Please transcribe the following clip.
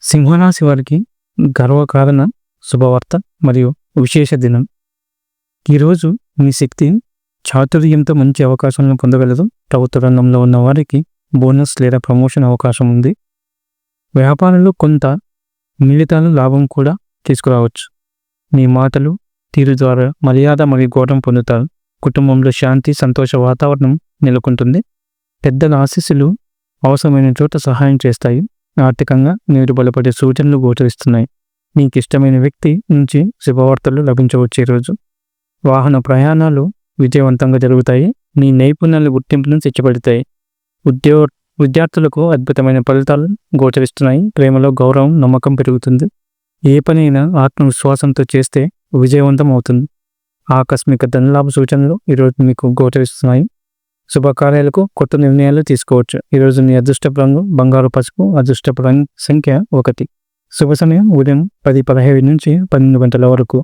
సింహరాశి వారికి గర్వకారణ శుభవార్త మరియు విశేష దినం. ఈరోజు మీ శక్తి చాతుర్యంతో మంచి అవకాశాలను పొందగలదు. ప్రభుత్వ రంగంలో ఉన్న వారికి బోనస్ లేదా ప్రమోషన్ అవకాశం ఉంది. వ్యాపారంలో కొంత మిళితాలు లాభం కూడా తీసుకురావచ్చు. మీ మాటలు తీరు ద్వారా మర్యాద మరియు గౌరవం పొందుతారు. కుటుంబంలో శాంతి సంతోష వాతావరణం నెలకొంటుంది. పెద్దల ఆశీస్సులు అవసరమైన చోట సహాయం చేస్తాయి. ఆర్థికంగా మీరు బలపడే సూచనలు గోచరిస్తున్నాయి. మీకు ఇష్టమైన వ్యక్తి నుంచి శుభవార్తలు లభించవచ్చు. ఈరోజు వాహన ప్రయాణాలు విజయవంతంగా జరుగుతాయి. మీ నైపుణ్యాలు గుర్తింపును తెచ్చిపెడతాయి. విద్యార్థులకు అద్భుతమైన ఫలితాలు గోచరిస్తున్నాయి. ప్రేమలో గౌరవం నమ్మకం పెరుగుతుంది. ఏ పనైనా ఆత్మవిశ్వాసంతో చేస్తే విజయవంతం అవుతుంది. ఆకస్మిక ధనలాభ సూచనలు ఈరోజు మీకు గోచరిస్తున్నాయి. శుభకార్యాలకు కొత్త నిర్ణయాలు తీసుకోవచ్చు. ఈరోజు మీ అదృష్టపు రంగు బంగారు పసుపు. అదృష్టపు సంఖ్య 1. శుభ సమయం ఉదయం 10:15 నుంచి 12 గంటల వరకు.